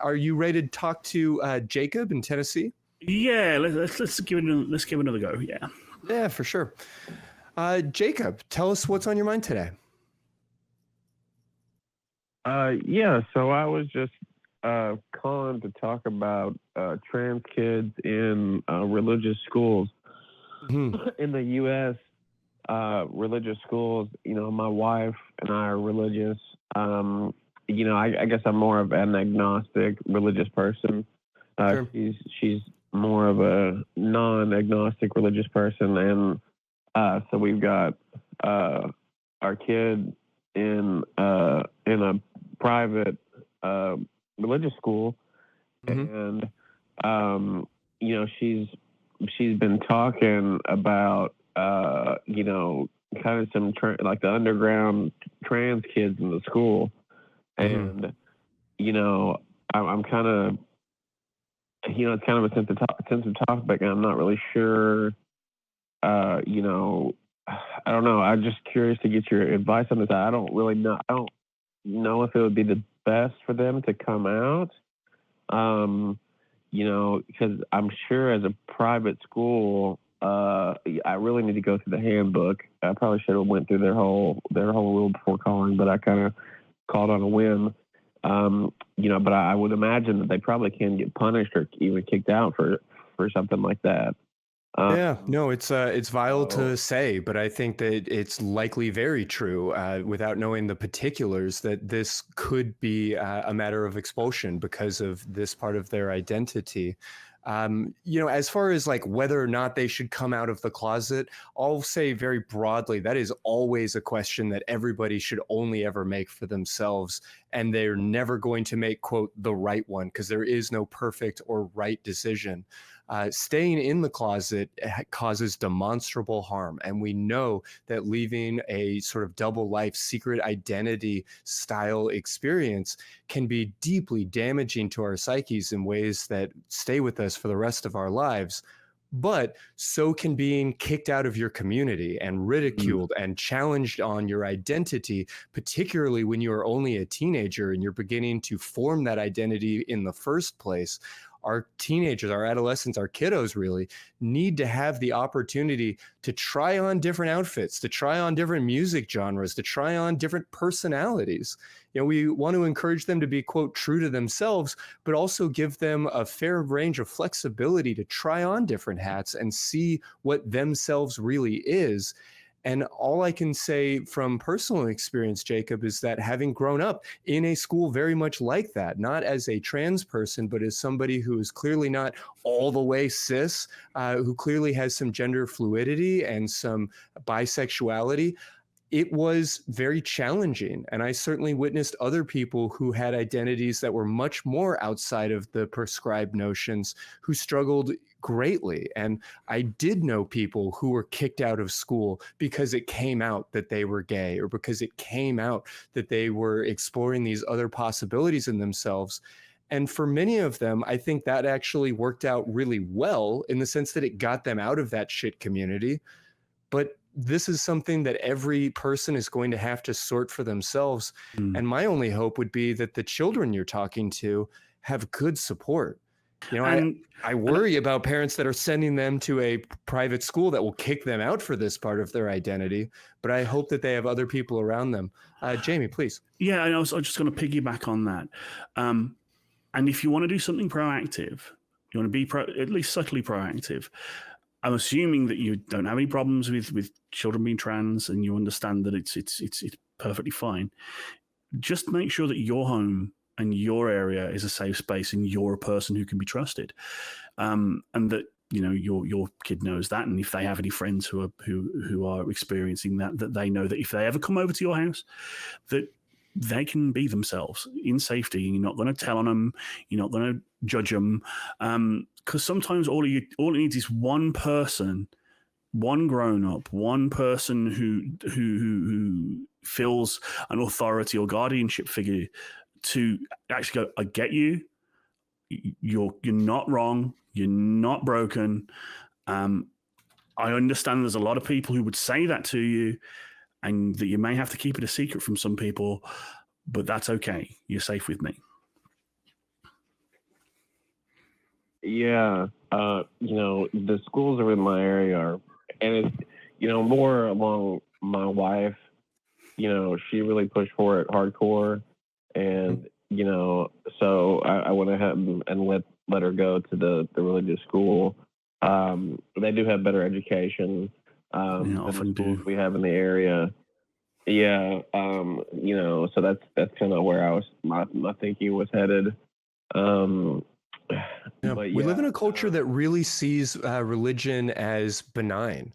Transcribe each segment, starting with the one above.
are you ready to talk to Jacob in Tennessee? Yeah, let's give it another go. Yeah, for sure. Jacob, tell us what's on your mind today. So I was just calling to talk about trans kids in religious schools. In the U.S., religious schools, my wife and I are religious. I guess I'm more of an agnostic religious person. Sure. She's more of a non-agnostic religious person, and so we've got our kid in a private religious school, and she's been talking about kind of some like the underground trans kids in the school, and I'm kind of it's kind of a sensitive topic, and I'm not really sure. I don't know. I'm just curious to get your advice on this. I don't really know. I don't know if it would be the best for them to come out. Because I'm sure as a private school, I really need to go through the handbook. I probably should have went through their whole rule before calling, but I kind of called on a whim. But I would imagine that they probably can get punished or even kicked out for something like that. It's vile to say, but I think that it's likely very true, without knowing the particulars, that this could be a matter of expulsion because of this part of their identity. As far as like whether or not they should come out of the closet, I'll say very broadly, that is always a question that everybody should only ever make for themselves. And they're never going to make, quote, the right one, because there is no perfect or right decision. Staying in the closet causes demonstrable harm. And we know that leaving a sort of double life secret identity style experience can be deeply damaging to our psyches in ways that stay with us for the rest of our lives. But so can being kicked out of your community and ridiculed and challenged on your identity, particularly when you are only a teenager and you're beginning to form that identity in the first place. Our teenagers, our adolescents, our kiddos really need to have the opportunity to try on different outfits, to try on different music genres, to try on different personalities. We want to encourage them to be, quote, true to themselves, but also give them a fair range of flexibility to try on different hats and see what themselves really is. And all I can say from personal experience, Jacob, is that having grown up in a school very much like that, not as a trans person, but as somebody who is clearly not all the way cis, who clearly has some gender fluidity and some bisexuality, it was very challenging. And I certainly witnessed other people who had identities that were much more outside of the prescribed notions who struggled greatly. And I did know people who were kicked out of school because it came out that they were gay, or because it came out that they were exploring these other possibilities in themselves. And for many of them, I think that actually worked out really well in the sense that it got them out of that shit community. But this is something that every person is going to have to sort for themselves. And my only hope would be that the children you're talking to have good support. I worry about parents that are sending them to a private school that will kick them out for this part of their identity, but I hope that they have other people around them. Jamie, please. Yeah, I was just going to piggyback on that. And if you want to do something proactive, you want to be at least subtly proactive, I'm assuming that you don't have any problems with children being trans, and you understand that it's perfectly fine. Just make sure that your home and your area is a safe space, and you're a person who can be trusted, and that your kid knows that. And if they have any friends who are experiencing that they know that if they ever come over to your house, that they can be themselves in safety. You're not going to tell on them. You're not going to judge them. Because sometimes all it needs is one person, one grown-up, one person who feels an authority or guardianship figure to actually go, I get you. You're not wrong. You're not broken. I understand there's a lot of people who would say that to you, and that you may have to keep it a secret from some people, but that's okay. You're safe with me. Yeah. The schools are in my area and it's, more along my wife, she really pushed for it hardcore. And, so I went ahead and let her go to the religious school. They do have better education than the often schools do. we have in the area. Yeah. So that's kind of where my thinking was headed. Yeah. But We live in a culture that really sees religion as benign.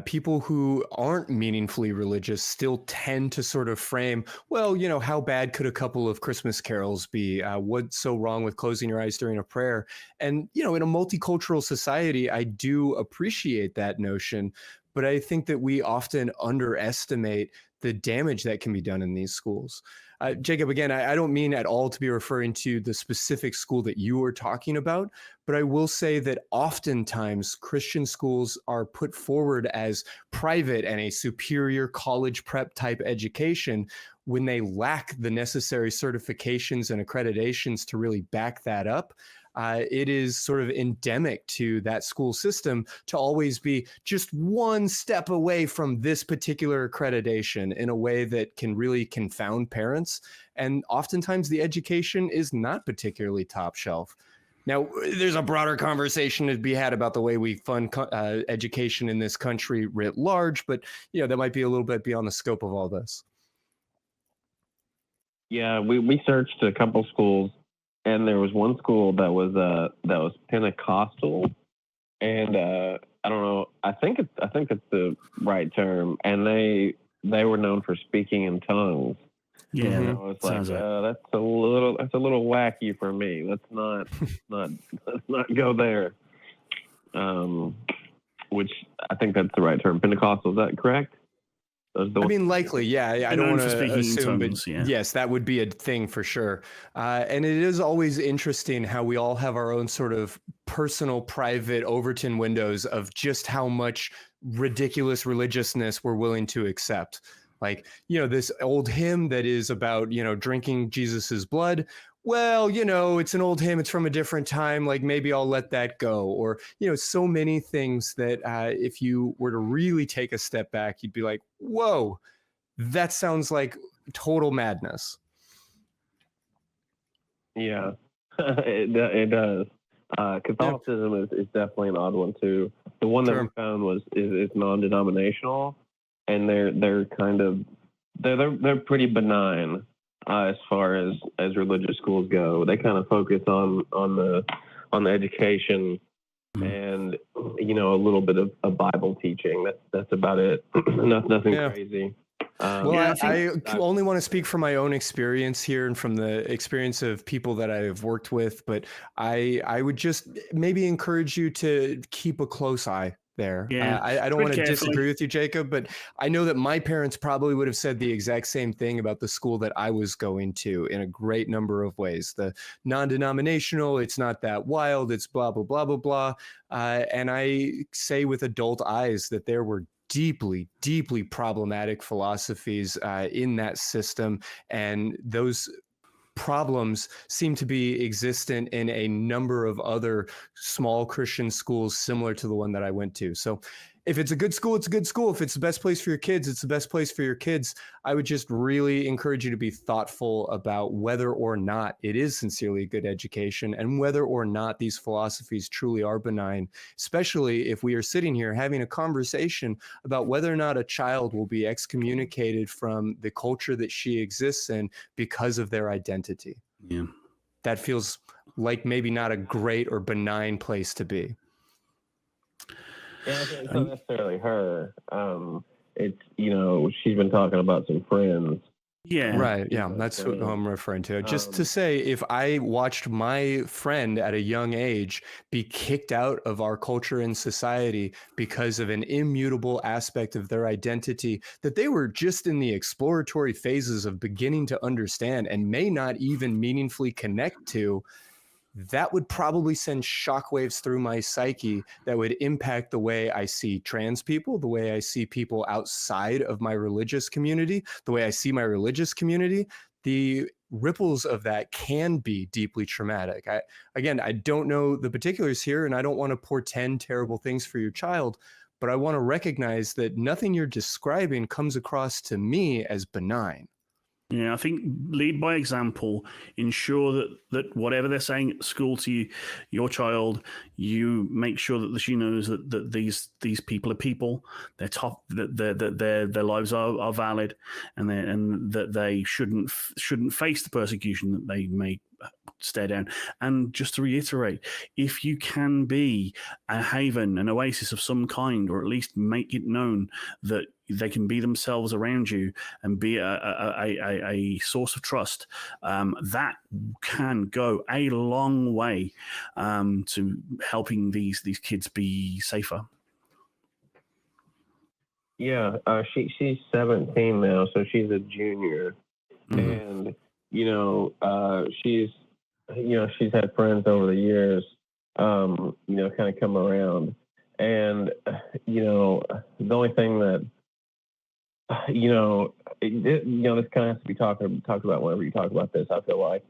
People who aren't meaningfully religious still tend to sort of frame, well, how bad could a couple of Christmas carols be? What's so wrong with closing your eyes during a prayer? And, in a multicultural society, I do appreciate that notion. But I think that we often underestimate the damage that can be done in these schools. Jacob, again, I don't mean at all to be referring to the specific school that you were talking about, but I will say that oftentimes Christian schools are put forward as private and a superior college prep type education when they lack the necessary certifications and accreditations to really back that up. It is sort of endemic to that school system to always be just one step away from this particular accreditation in a way that can really confound parents. And oftentimes the education is not particularly top shelf. Now, there's a broader conversation to be had about the way we fund education in this country writ large, but that might be a little bit beyond the scope of all this. Yeah, we searched a couple schools, and there was one school that was Pentecostal, and I don't know. I think it's the right term, and they were known for speaking in tongues. Yeah, I was like, that's a little wacky for me. Let's not go there. Which I think that's the right term. Pentecostal, is that correct? Likely, yeah. I don't want to assume, tongues, but yes, that would be a thing for sure. And it is always interesting how we all have our own sort of personal, private Overton windows of just how much ridiculous religiousness we're willing to accept. Like, this old hymn that is about, drinking Jesus's blood. Well, it's an old hymn. It's from a different time. Like, maybe I'll let that go. Or, so many things that if you were to really take a step back, you'd be like, whoa, that sounds like total madness. Yeah, it does. Catholicism is definitely an odd one too. The one that we found is non-denominational, and they're kind of they're pretty benign as far as religious schools go. They kind of focus on the education and a little bit of Bible teaching. That's about it. Nothing crazy. I only want to speak from my own experience here and from the experience of people that I've worked with, but I would just maybe encourage you to keep a close eye there. Yeah, I don't want to disagree with you, Jacob, but I know that my parents probably would have said the exact same thing about the school that I was going to in a great number of ways. The non-denominational, it's not that wild, it's blah, blah, blah, blah, blah. And I say with adult eyes that there were deeply, deeply problematic philosophies in that system. And those problems seem to be existent in a number of other small Christian schools similar to the one that I went to. So if it's a good school, it's a good school. If it's the best place for your kids, it's the best place for your kids. I would just really encourage you to be thoughtful about whether or not it is sincerely a good education and whether or not these philosophies truly are benign, especially if we are sitting here having a conversation about whether or not a child will be excommunicated from the culture that she exists in because of their identity. Yeah. That feels like maybe not a great or benign place to be. Yeah, it's not necessarily her. It's, she's been talking about some friends. Yeah. Right. Yeah. That's what I'm referring to. Just to say, if I watched my friend at a young age be kicked out of our culture and society because of an immutable aspect of their identity that they were just in the exploratory phases of beginning to understand and may not even meaningfully connect to, that would probably send shockwaves through my psyche that would impact the way I see trans people, the way I see people outside of my religious community, the way I see my religious community. The ripples of that can be deeply traumatic. I don't know the particulars here, and I don't want to portend terrible things for your child, but I want to recognize that nothing you're describing comes across to me as benign. Yeah, I think lead by example. Ensure that whatever they're saying at school to you, your child, you make sure that she knows that these people are people. They're top. That their lives are valid, and that they shouldn't face the persecution that they may stare down. And just to reiterate, if you can be a haven, an oasis of some kind, or at least make it known that they can be themselves around you and be a source of trust, that can go a long way to helping these kids be safer. Yeah, she's 17 now, so she's a junior, and she's had friends over the years, kind of come around, and the only thing that this kind of has to be talked about whenever you talk about this. I feel like,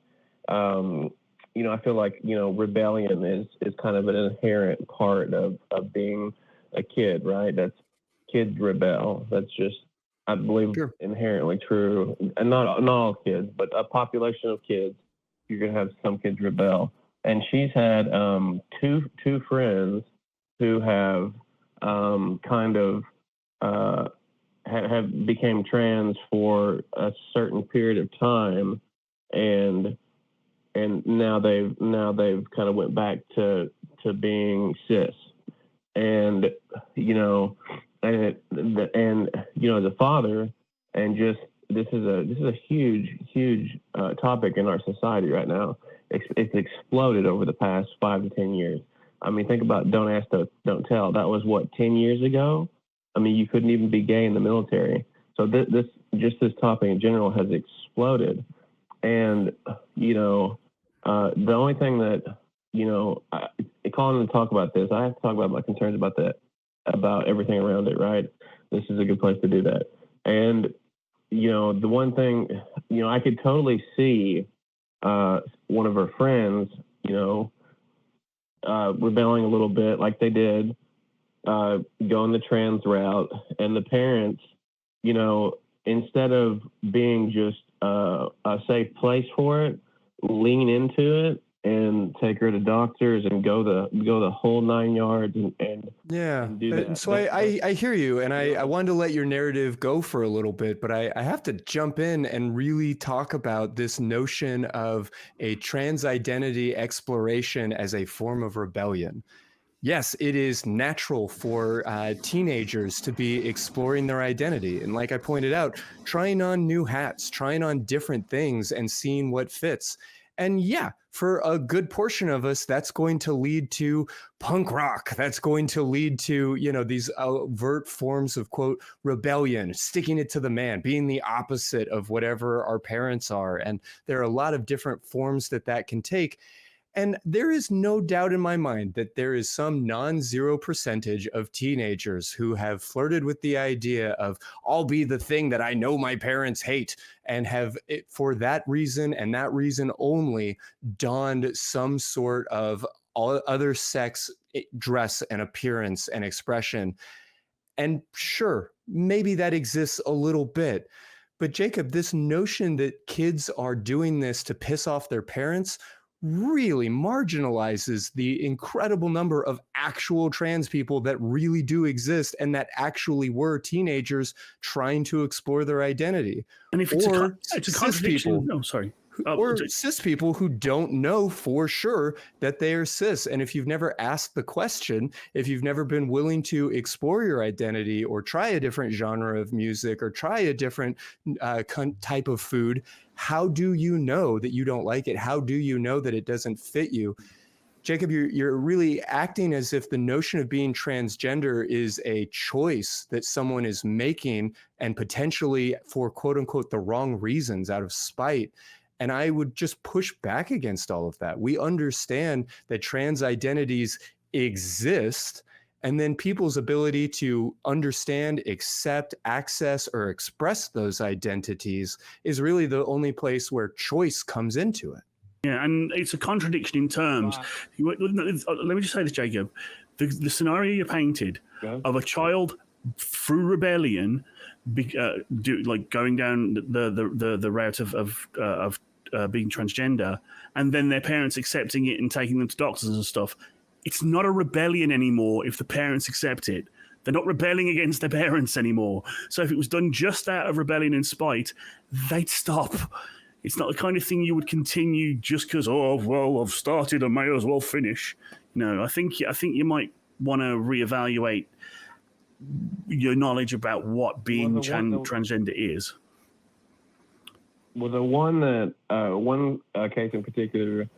rebellion is kind of an inherent part of being a kid, right? That's kids rebel. That's just, I believe, Sure. Inherently true. And not all kids, but a population of kids, you're gonna have some kids rebel. And she's had two friends who have have became trans for a certain period of time, and now they've kind of went back to being cis, and as a father, and just this is a huge topic in our society right now. It's exploded over the past 5 to 10 years. I mean, think about don't ask, don't tell. That was what, 10 years ago? I mean, you couldn't even be gay in the military. So this topic in general has exploded. And, the only thing that, calling to talk about this, I have to talk about my concerns about that, about everything around it, right? This is a good place to do that. And, the one thing, I could totally see one of her friends, rebelling a little bit like they did, going the trans route, and the parents, instead of being just a safe place for it, lean into it and take her to doctors and go the whole 9 yards and do that. So I hear you, and I wanted to let your narrative go for a little bit, but I have to jump in and really talk about this notion of a trans identity exploration as a form of rebellion. Yes, it is natural for teenagers to be exploring their identity. And like I pointed out, trying on new hats, trying on different things and seeing what fits. And yeah, for a good portion of us, that's going to lead to punk rock. That's going to lead to, these overt forms of, quote, rebellion, sticking it to the man, being the opposite of whatever our parents are. And there are a lot of different forms that can take. And there is no doubt in my mind that there is some non-zero percentage of teenagers who have flirted with the idea of, I'll be the thing that I know my parents hate, and have, for that reason and that reason only, donned some sort of other sex dress and appearance and expression. And sure, maybe that exists a little bit. But Jacob, this notion that kids are doing this to piss off their parents really marginalizes the incredible number of actual trans people that really do exist and that actually were teenagers trying to explore their identity. And if it's a contradiction, cis people who don't know for sure that they are cis. And if you've never asked the question, if you've never been willing to explore your identity or try a different genre of music or try a different type of food, how do you know that you don't like it? How do you know that it doesn't fit you? Jacob, you're really acting as if the notion of being transgender is a choice that someone is making, and potentially for quote unquote the wrong reasons, out of spite. And I would just push back against all of that. We understand that trans identities exist, And then people's ability to understand, accept, access, or express those identities is really the only place where choice comes into it. Yeah, and it's a contradiction in terms. Let me just say this, Jacob. The scenario you painted of a child through rebellion, going down the route of being transgender, and then their parents accepting it and taking them to doctors and stuff. It's not a rebellion anymore if the parents accept it. They're not rebelling against their parents anymore. So if it was done just out of rebellion and spite, they'd stop. It's not the kind of thing you would continue just because, I've started, I may as well finish. No, I think you might want to reevaluate your knowledge about what being transgender is. Well, the one case in particular,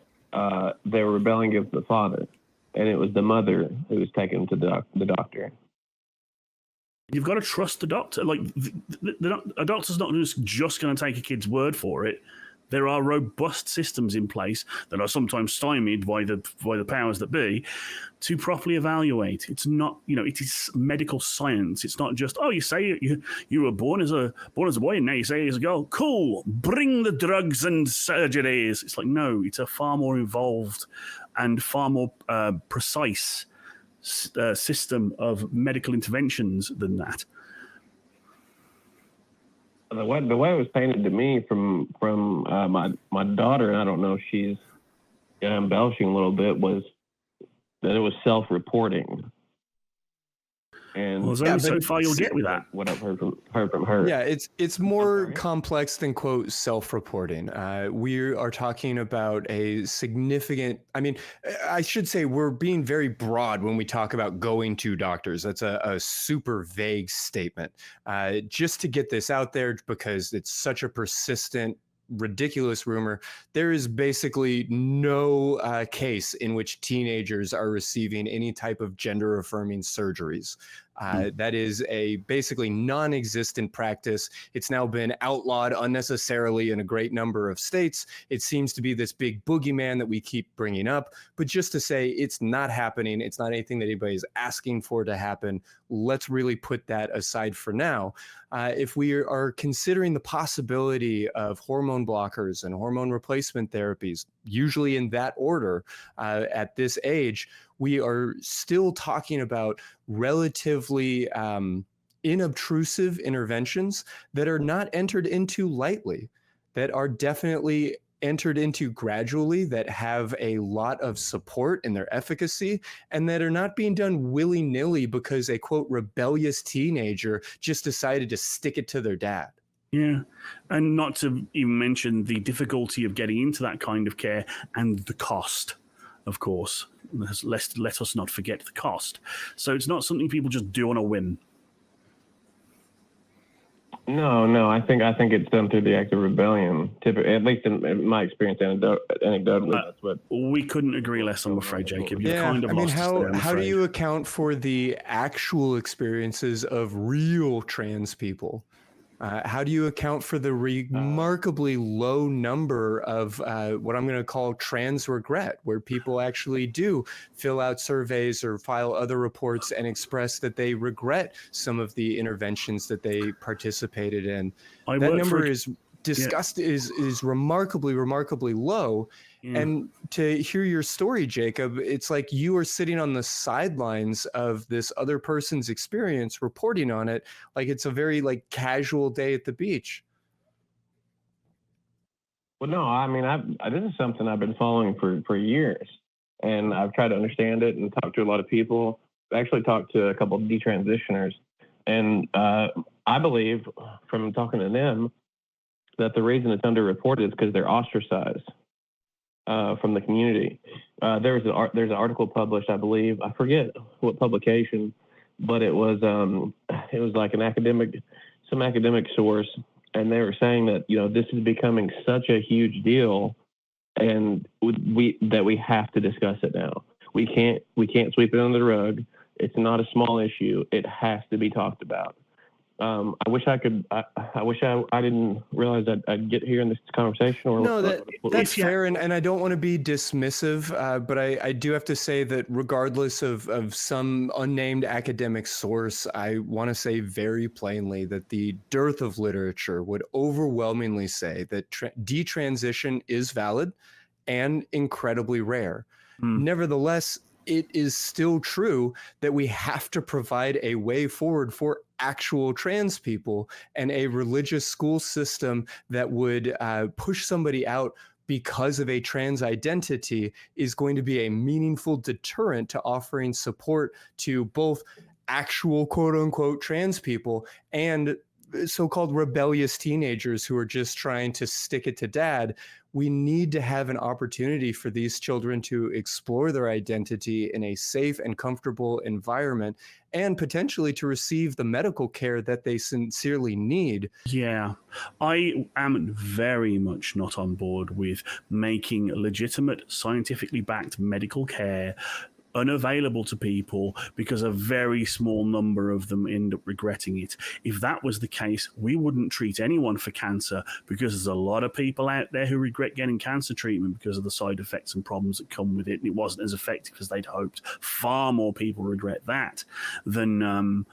they were rebelling against the father, and it was the mother who was taken to the doctor. You've got to trust the doctor. Like, a doctor's not just going to take a kid's word for it. There are robust systems in place that are sometimes stymied by the powers that be to properly evaluate. It's not, it is medical science. It's not just, you say you were born as a boy and now you say as a girl. Cool, bring the drugs and surgeries. It's like, no, it's a far more involved and far more precise system of medical interventions than that. The way it was painted to me from my daughter, and I don't know if she's embellishing a little bit, was that it was self-reporting. And there's only so far you'll get with that. What I've heard from her. Yeah, it's more complex than, quote, self-reporting. We are talking about a significant, I should say we're being very broad when we talk about going to doctors. That's a super vague statement. Just to get this out there, because it's such a persistent, ridiculous rumor, there is basically no case in which teenagers are receiving any type of gender affirming surgeries. That is a basically non-existent practice. It's now been outlawed unnecessarily in a great number of states. It seems to be this big boogeyman that we keep bringing up, but just to say it's not happening, it's not anything that anybody is asking for to happen. Let's really put that aside for now. If we are considering the possibility of hormone blockers and hormone replacement therapies, usually in that order, at this age, we are still talking about relatively inobtrusive interventions that are not entered into lightly, that are definitely entered into gradually, that have a lot of support in their efficacy, and that are not being done willy-nilly because a, quote, rebellious teenager just decided to stick it to their dad. Yeah, and not to even mention the difficulty of getting into that kind of care and the cost, of course. Let us not forget the cost. So it's not something people just do on a whim. No, I think it's done through the act of rebellion. At least in my experience, anecdotally, that's what. We couldn't agree less, I'm afraid, Jacob. You've kind of lost us there, how do you account for the actual experiences of real trans people? How do you account for the remarkably low number of what I'm going to call trans regret, where people actually do fill out surveys or file other reports and express that they regret some of the interventions that they participated in? That number is discussed, is remarkably low. Yeah. And to hear your story, Jacob, it's like you are sitting on the sidelines of this other person's experience, reporting on it like it's a very casual day at the beach. Well, no, this is something I've been following for years, and I've tried to understand it and talk to a lot of people. I actually talked to a couple of detransitioners, and I believe from talking to them that the reason it's underreported is because they're ostracized from the community. There's an article published, I believe, I forget what publication, but it was like some academic source, and they were saying that this is becoming such a huge deal, and we have to discuss it now. We can't sweep it under the rug. It's not a small issue. It has to be talked about. I wish I could. I wish I didn't realize that I'd get here in this conversation. Or No, that's fair, and I don't want to be dismissive, but I do have to say that regardless of some unnamed academic source, I want to say very plainly that the dearth of literature would overwhelmingly say that detransition is valid and incredibly rare. Nevertheless, it is still true that we have to provide a way forward for actual trans people, and a religious school system that would push somebody out because of a trans identity is going to be a meaningful deterrent to offering support to both actual quote unquote trans people and so-called rebellious teenagers who are just trying to stick it to dad. We need to have an opportunity for these children to explore their identity in a safe and comfortable environment, and potentially to receive the medical care that they sincerely need. Yeah, I am very much not on board with making legitimate, scientifically backed medical care unavailable to people because a very small number of them end up regretting it. If that was the case, we wouldn't treat anyone for cancer, because there's a lot of people out there who regret getting cancer treatment because of the side effects and problems that come with it, and it wasn't as effective as they'd hoped. Far more people regret that than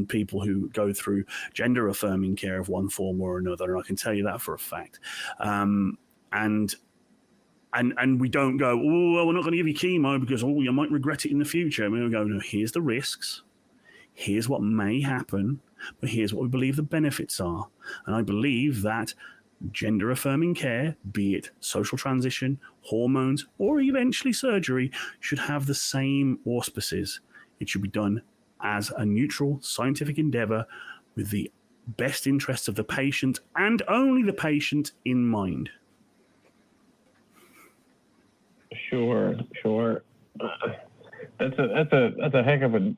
people who go through gender affirming care of one form or another, and I can tell you that for a fact. And we don't go, oh, well, we're not going to give you chemo because, oh, you might regret it in the future. I mean, we go, no, here's the risks. Here's what may happen, but here's what we believe the benefits are. And I believe that gender-affirming care, be it social transition, hormones, or eventually surgery, should have the same auspices. It should be done as a neutral scientific endeavor with the best interests of the patient and only the patient in mind. Sure. That's a heck of an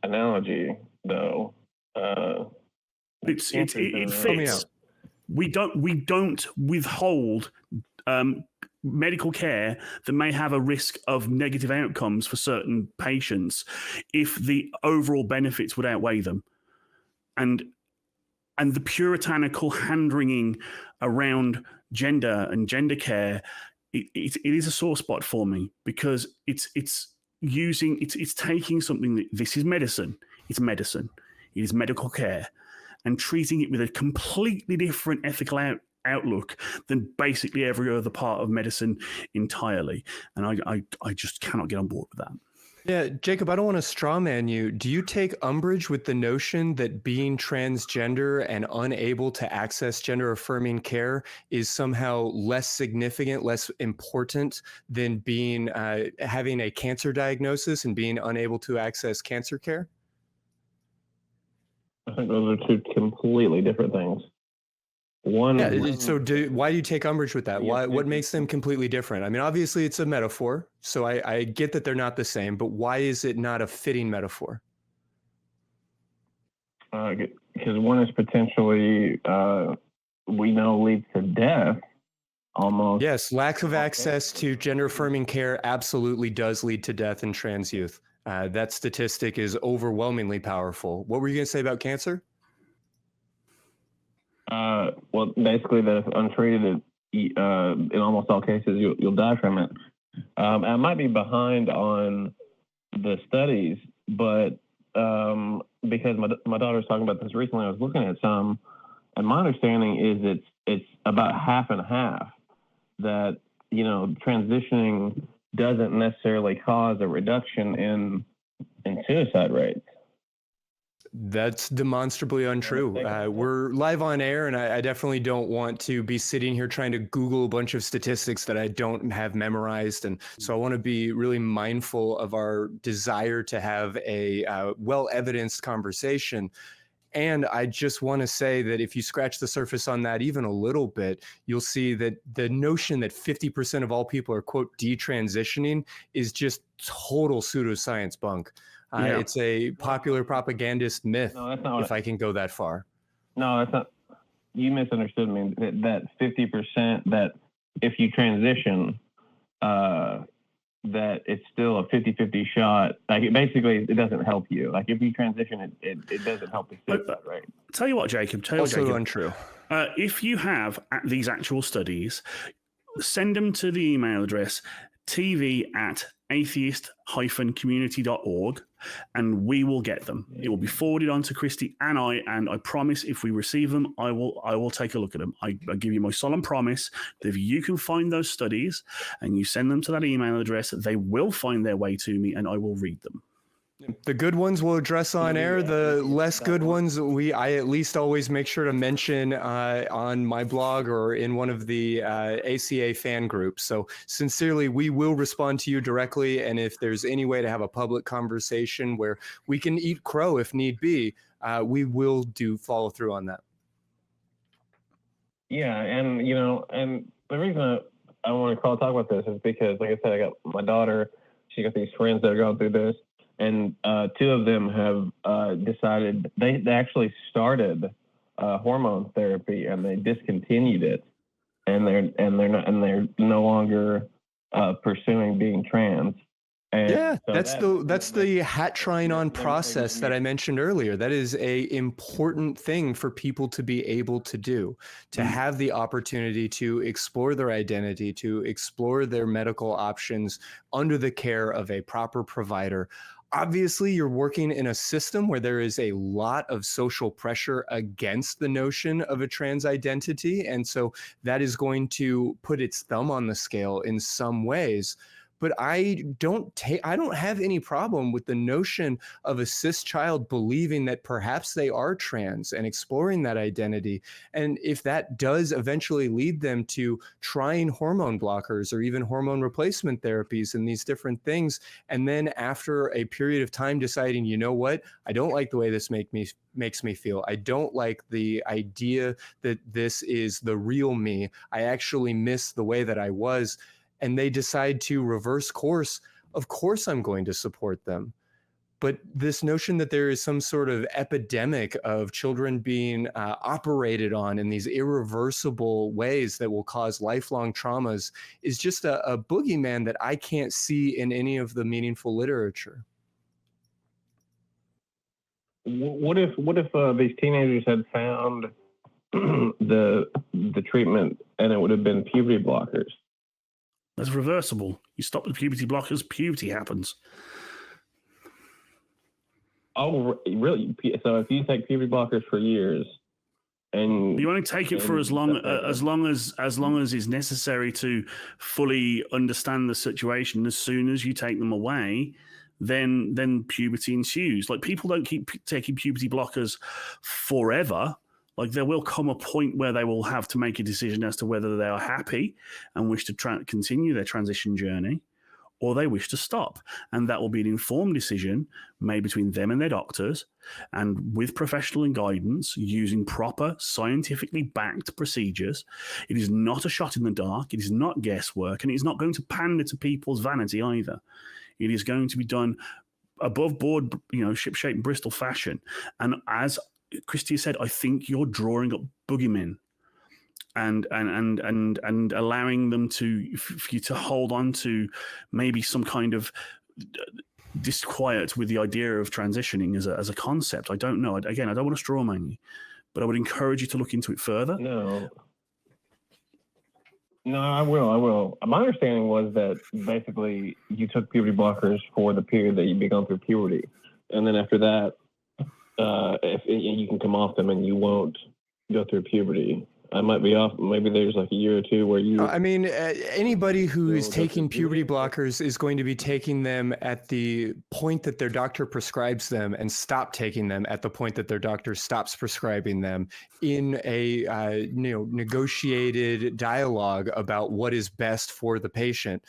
analogy, though. It fits. We don't withhold medical care that may have a risk of negative outcomes for certain patients if the overall benefits would outweigh them, and the puritanical hand-wringing around gender and gender care. It is a sore spot for me, because it's taking something that this is medicine. It's medicine. It is medical care, and treating it with a completely different ethical outlook than basically every other part of medicine entirely. And I just cannot get on board with that. Yeah, Jacob, I don't want to straw man you. Do you take umbrage with the notion that being transgender and unable to access gender affirming care is somehow less significant, less important than being having a cancer diagnosis and being unable to access cancer care? I think those are two completely different things. Why do you take umbrage with that? What makes them completely different? I mean, obviously it's a metaphor, so I get that they're not the same, but why is it not a fitting metaphor? Because one is potentially, we know, leads to death almost. Yes, lack of access to gender affirming care absolutely does lead to death in trans youth. That statistic is overwhelmingly powerful. What were you going to say about cancer? Well, basically that if untreated, in almost all cases, you'll die from it. I might be behind on the studies, but because my daughter was talking about this recently, I was looking at some, and my understanding is it's about half and half, that, you know, transitioning doesn't necessarily cause a reduction in suicide rates. That's demonstrably untrue. We're live on air, and I definitely don't want to be sitting here trying to Google a bunch of statistics that I don't have memorized. And so I want to be really mindful of our desire to have a well-evidenced conversation. And I just want to say that if you scratch the surface on that even a little bit, you'll see that the notion that 50% of all people are, quote, detransitioning is just total pseudoscience bunk. It's a popular propagandist myth, if I can go that far. No, that's not. You misunderstood me. That 50% that if you transition, that it's still a 50-50 shot. Like basically, it doesn't help you. Like if you transition, it doesn't help the suicide rate. Tell you what, Jacob. Also untrue. If you have these actual studies, send them to the email address tv@atheist-community.org, and we will get them. It will be forwarded on to Christy and I promise if we receive them, I will take a look at them. I give you my solemn promise that if you can find those studies and you send them to that email address, they will find their way to me and I will read them. The good ones we'll address on air. The less good ones, I at least always make sure to mention on my blog or in one of the ACA fan groups. So sincerely, we will respond to you directly. And if there's any way to have a public conversation where we can eat crow if need be, we will follow through on that. Yeah, and and the reason I want to talk about this is because, like I said, I got my daughter. She got these friends that are going through this. And two of them have decided they actually started hormone therapy and they discontinued it, and they're no longer pursuing being trans. And yeah, so that's the hat trying on process that I mentioned earlier. That is a important thing for people to be able to do, to have the opportunity to explore their identity, to explore their medical options under the care of a proper provider. Obviously, you're working in a system where there is a lot of social pressure against the notion of a trans identity. And so that is going to put its thumb on the scale in some ways. But I don't have any problem with the notion of a cis child believing that perhaps they are trans and exploring that identity. And if that does eventually lead them to trying hormone blockers or even hormone replacement therapies and these different things, and then after a period of time deciding, you know what, I don't like the way this makes me feel. I don't like the idea that this is the real me. I actually miss the way that I was. And they decide to reverse course, of course I'm going to support them. But this notion that there is some sort of epidemic of children being operated on in these irreversible ways that will cause lifelong traumas is just a boogeyman that I can't see in any of the meaningful literature. What if these teenagers had found the treatment and it would have been puberty blockers? That's reversible. You stop the puberty blockers, puberty happens. Oh, really? So if you take puberty blockers for years, and you only take it for as long as is necessary to fully understand the situation. As soon as you take them away, then puberty ensues. Like, people don't keep taking puberty blockers forever. Like, there will come a point where they will have to make a decision as to whether they are happy and wish to continue their transition journey, or they wish to stop. And that will be an informed decision made between them and their doctors, and with professional guidance, using proper, scientifically backed procedures. It is not a shot in the dark. It is not guesswork, and it's not going to pander to people's vanity either. It is going to be done above board, ship-shape Bristol fashion. And as Christy said, I think you're drawing up boogeymen and allowing them for you to hold on to maybe some kind of disquiet with the idea of transitioning as a concept. I don't know. Again, I don't want to straw man you, but I would encourage you to look into it further. No, I will. My understanding was that basically you took puberty blockers for the period that you'd be going through puberty, and then after that, if you can come off them and you won't go through puberty. I might be off. Maybe there's like a year or two where you. I mean, anybody who is taking puberty blockers is going to be taking them at the point that their doctor prescribes them, and stop taking them at the point that their doctor stops prescribing them, in a negotiated dialogue about what is best for the patient.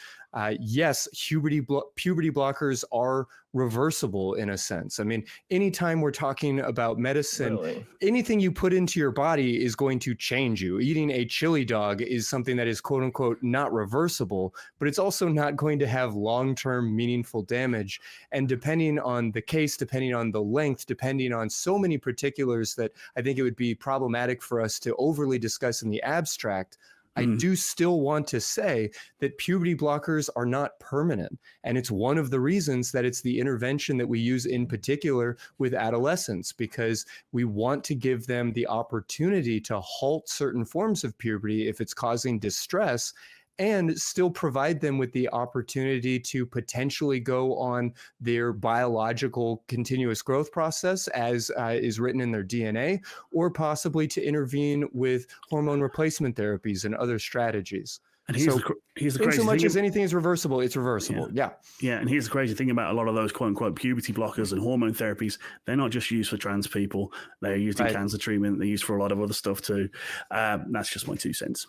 Yes, puberty blockers are reversible in a sense. I mean, anytime we're talking about medicine, Really? Anything you put into your body is going to change you. Eating a chili dog is something that is quote unquote not reversible, but it's also not going to have long-term meaningful damage. And depending on the case, depending on the length, depending on so many particulars that I think it would be problematic for us to overly discuss in the abstract, I do still want to say that puberty blockers are not permanent. And it's one of the reasons that it's the intervention that we use in particular with adolescents, because we want to give them the opportunity to halt certain forms of puberty if it's causing distress, and still provide them with the opportunity to potentially go on their biological continuous growth process as is written in their DNA, or possibly to intervene with hormone replacement therapies and other strategies. And here's the crazy in so much thing. as anything is reversible, it's reversible. Yeah. And here's the crazy thing about a lot of those quote unquote puberty blockers and hormone therapies. They're not just used for trans people. They're used in cancer treatment. They're used for a lot of other stuff too. That's just my 2 cents.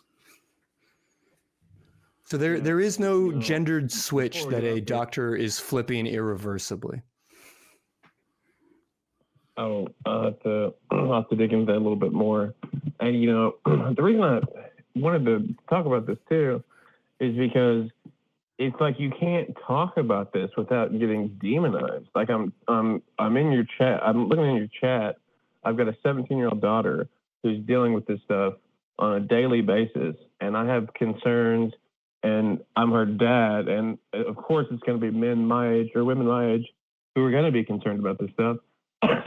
So there is no gendered switch that a doctor is flipping irreversibly. Oh, I'll have to dig into that a little bit more. And, the reason I wanted to talk about this too is because it's like you can't talk about this without getting demonized. Like I'm in your chat. I'm looking in your chat. I've got a 17-year-old daughter who's dealing with this stuff on a daily basis, and I have concerns. And I'm her dad, and of course it's going to be men my age or women my age who are going to be concerned about this stuff.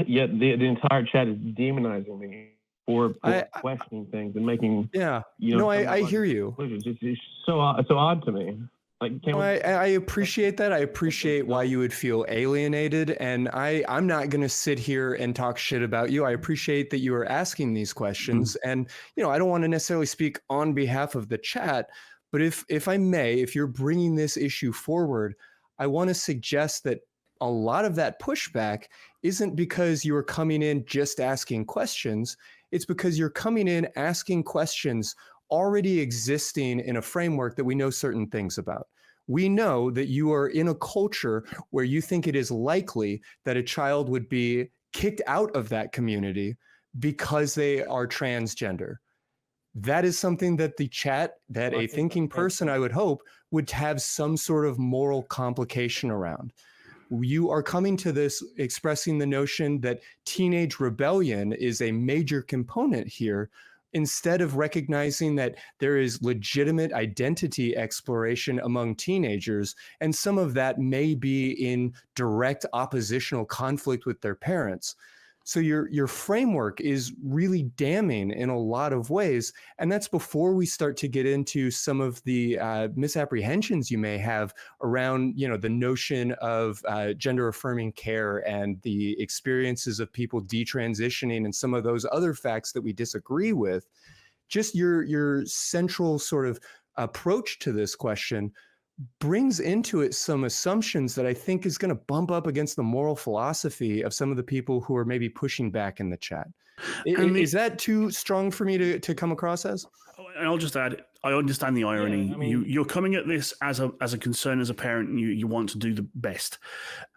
Yet the entire chat is demonizing me for questioning things and making. Yeah, I hear you. It's so odd to me. Like, I appreciate that. I appreciate why you would feel alienated, and I'm not going to sit here and talk shit about you. I appreciate that you are asking these questions, and I don't want to necessarily speak on behalf of the chat. But if I may, if you're bringing this issue forward, I want to suggest that a lot of that pushback isn't because you are coming in just asking questions. It's because you're coming in asking questions already existing in a framework that we know certain things about. We know that you are in a culture where you think it is likely that a child would be kicked out of that community because they are transgender. That is something that the chat, that a thinking person, I would hope, would have some sort of moral complication around. You are coming to this expressing the notion that teenage rebellion is a major component here, instead of recognizing that there is legitimate identity exploration among teenagers, and some of that may be in direct oppositional conflict with their parents. So your framework is really damning in a lot of ways. And that's before we start to get into some of the misapprehensions you may have around, the notion of gender affirming care and the experiences of people detransitioning and some of those other facts that we disagree with. Just your central sort of approach to this question brings into it some assumptions that I think is going to bump up against the moral philosophy of some of the people who are maybe pushing back in the chat. Is that too strong for me to come across as? And I'll just add, I understand the irony. Yeah, you're coming at this as a concern as a parent, and you want to do the best.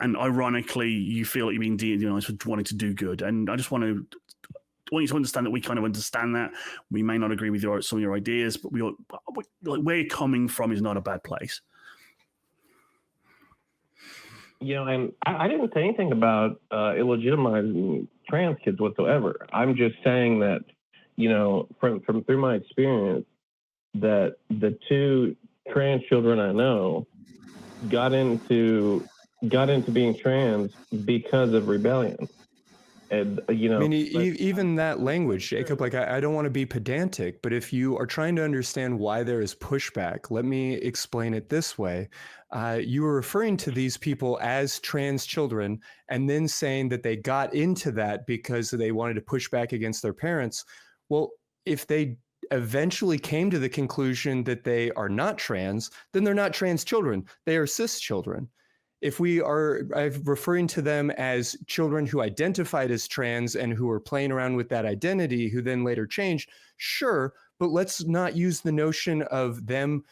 And ironically, you feel like you're being demonized for wanting to do good. And I just want you to understand that we kind of understand that. We may not agree with some of your ideas, but where you're coming from is not a bad place. And I didn't say anything about illegitimizing trans kids whatsoever. I'm just saying that, from through my experience, that the 2 trans children I know got into being trans because of rebellion. And, even that language, Jacob, like I don't want to be pedantic, but if you are trying to understand why there is pushback, let me explain it this way. You were referring to these people as trans children and then saying that they got into that because they wanted to push back against their parents. Well, if they eventually came to the conclusion that they are not trans, then they're not trans children. They are cis children. If we are referring to them as children who identified as trans and who are playing around with that identity, who then later changed, sure, but let's not use the notion of them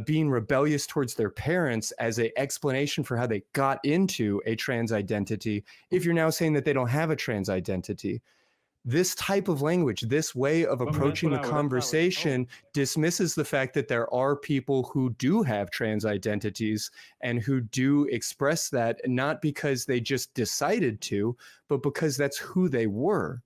being rebellious towards their parents as an explanation for how they got into a trans identity if you're now saying that they don't have a trans identity. This type of language, this way of approaching the conversation dismisses the fact that there are people who do have trans identities and who do express that, not because they just decided to, but because that's who they were.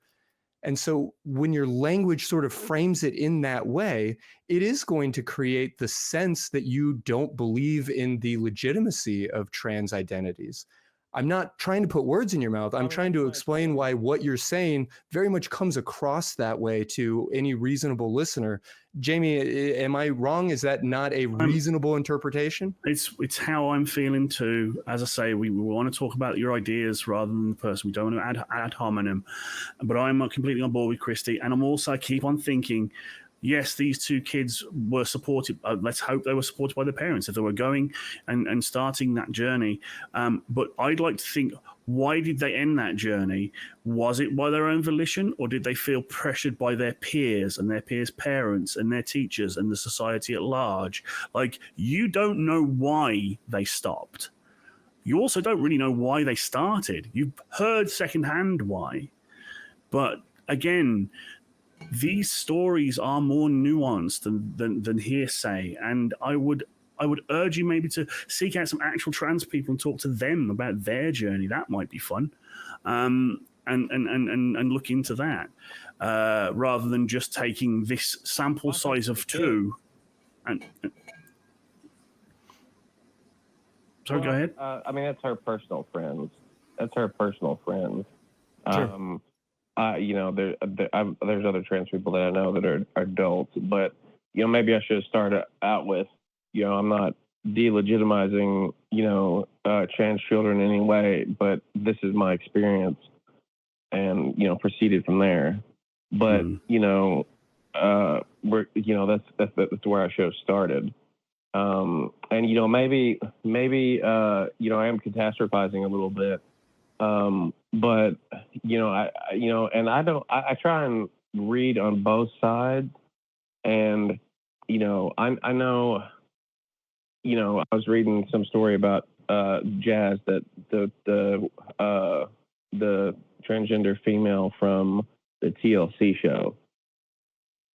And so when your language sort of frames it in that way, it is going to create the sense that you don't believe in the legitimacy of trans identities. I'm not trying to put words in your mouth. I'm trying to explain why what you're saying very much comes across that way to any reasonable listener. Jamie, am I wrong? Is that not a reasonable interpretation? It's how I'm feeling too. As I say, we want to talk about your ideas rather than the person. We don't want to ad hominem. But I'm completely on board with Christy. And I'm also keep on thinking, yes, these two kids were supported. Let's hope they were supported by their parents if they were going and starting that journey. But I'd like to think, why did they end that journey? Was it by their own volition, or did they feel pressured by their peers and their peers' parents and their teachers and the society at large? Like, you don't know why they stopped. You also don't really know why they started. You've heard secondhand why. But again, these stories are more nuanced than hearsay, and I would urge you maybe to seek out some actual trans people and talk to them about their journey. That might be fun, and look into that rather than just taking this sample size of two. And sorry, go ahead. I mean, that's her personal friends. Sure. There's other trans people that I know that are adults, but maybe I should have started out with, I'm not delegitimizing, trans children in any way, but this is my experience, and proceeded from there. But that's where I should have started. And maybe I am catastrophizing a little bit. But I try and read on both sides, and I know, I was reading some story about Jazz, that the transgender female from the TLC show,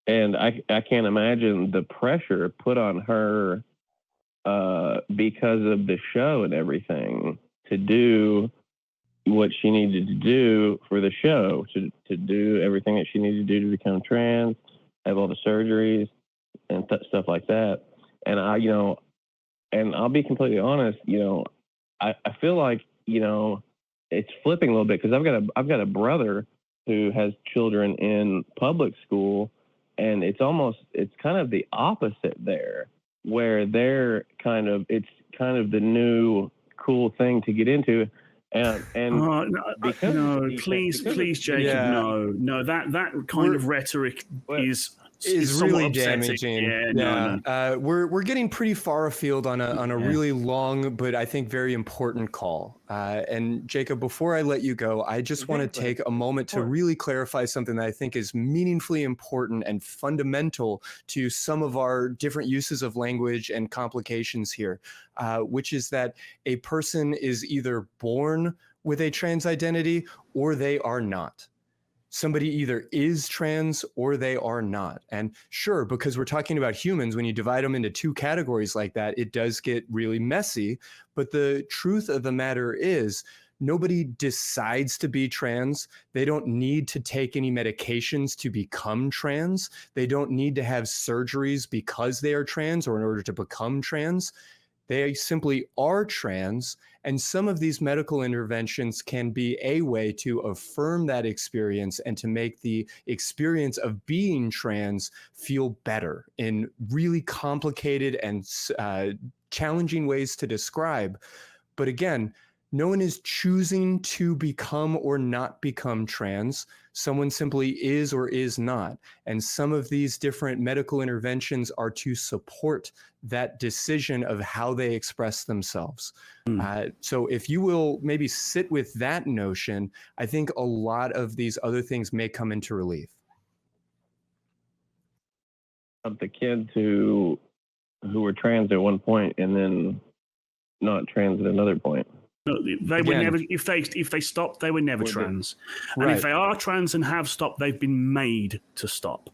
and I can't imagine the pressure put on her because of the show and everything to do what she needed to do for the show, to do everything that she needed to do to become trans, have all the surgeries and stuff like that. And and I'll be completely honest, I feel like, it's flipping a little bit, because I've got a brother who has children in public school, and it's kind of the opposite there, where it's kind of the new cool thing to get into. Please, Jacob, yeah. no, that kind of rhetoric is really upsetting. damaging. No. We're getting pretty far afield on a really long but I think very important call. And Jacob, before I let you go, I just want to take a moment to really clarify something that I think is meaningfully important and fundamental to some of our different uses of language and complications here, which is that a person is either born with a trans identity or they are not. Somebody either is trans or they are not. And sure, because we're talking about humans, when you divide them into two categories like that, it does get really messy. But the truth of the matter is, nobody decides to be trans. They don't need to take any medications to become trans. They don't need to have surgeries because they are trans or in order to become trans. They simply are trans, and some of these medical interventions can be a way to affirm that experience and to make the experience of being trans feel better in really complicated and challenging ways to describe. But again, no one is choosing to become or not become trans. Someone simply is or is not. And some of these different medical interventions are to support that decision of how they express themselves. So if you will maybe sit with that notion, I think a lot of these other things may come into relief. Of the kids who were trans at one point and then not trans at another point. No, they were never. If they stopped, they were never trans. And if they are trans and have stopped, they've been made to stop.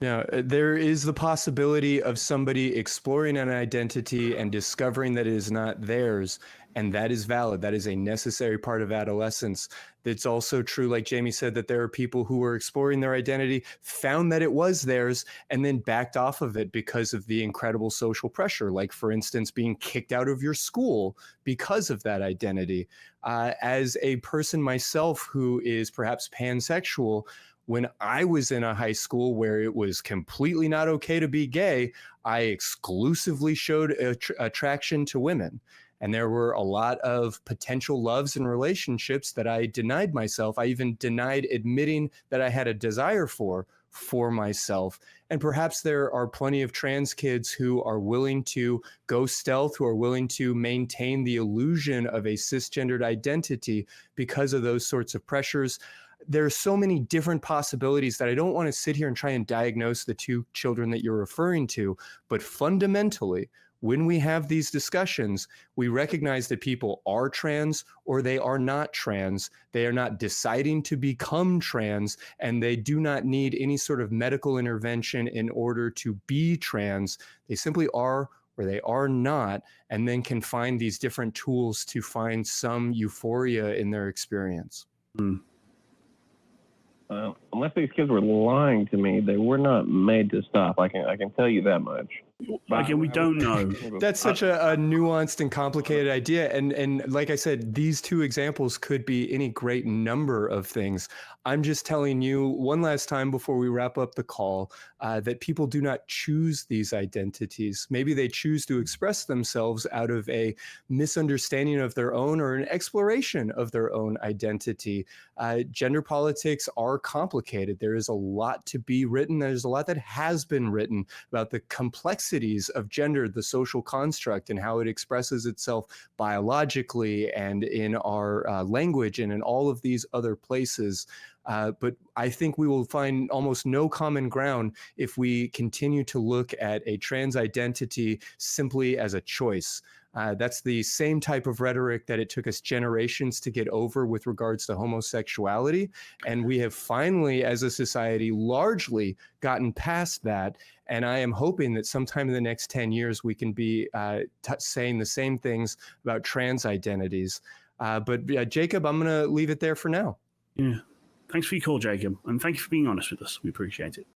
Now, there is the possibility of somebody exploring an identity and discovering that it is not theirs, and that is valid. That is a necessary part of adolescence. It's also true, like Jamie said, that there are people who were exploring their identity, found that it was theirs, and then backed off of it because of the incredible social pressure, like, for instance, being kicked out of your school because of that identity. As a person myself who is perhaps pansexual, when I was in a high school where it was completely not okay to be gay, I exclusively showed attraction to women. And there were a lot of potential loves and relationships that I denied myself. I even denied admitting that I had a desire for myself. And perhaps there are plenty of trans kids who are willing to go stealth, who are willing to maintain the illusion of a cisgendered identity because of those sorts of pressures. There are so many different possibilities that I don't want to sit here and try and diagnose the two children that you're referring to. But fundamentally, when we have these discussions, we recognize that people are trans or they are not trans. They are not deciding to become trans, and they do not need any sort of medical intervention in order to be trans. They simply are or they are not, and then can find these different tools to find some euphoria in their experience. Unless these kids were lying to me, they were not made to stop. I can tell you that much. Again, we don't know. That's such a nuanced and complicated idea. And like I said, these two examples could be any great number of things. I'm just telling you one last time before we wrap up the call that people do not choose these identities. Maybe they choose to express themselves out of a misunderstanding of their own or an exploration of their own identity. Gender politics are complicated. There is a lot to be written. There's a lot that has been written about the complexities of gender, the social construct, and how it expresses itself biologically and in our language and in all of these other places. But I think we will find almost no common ground if we continue to look at a trans identity simply as a choice. That's the same type of rhetoric that it took us generations to get over with regards to homosexuality. And we have finally, as a society, largely gotten past that. And I am hoping that sometime in the next 10 years, we can be saying the same things about trans identities. But Jacob, I'm going to leave it there for now. Yeah. Thanks for your call, Jacob. And thank you for being honest with us. We appreciate it.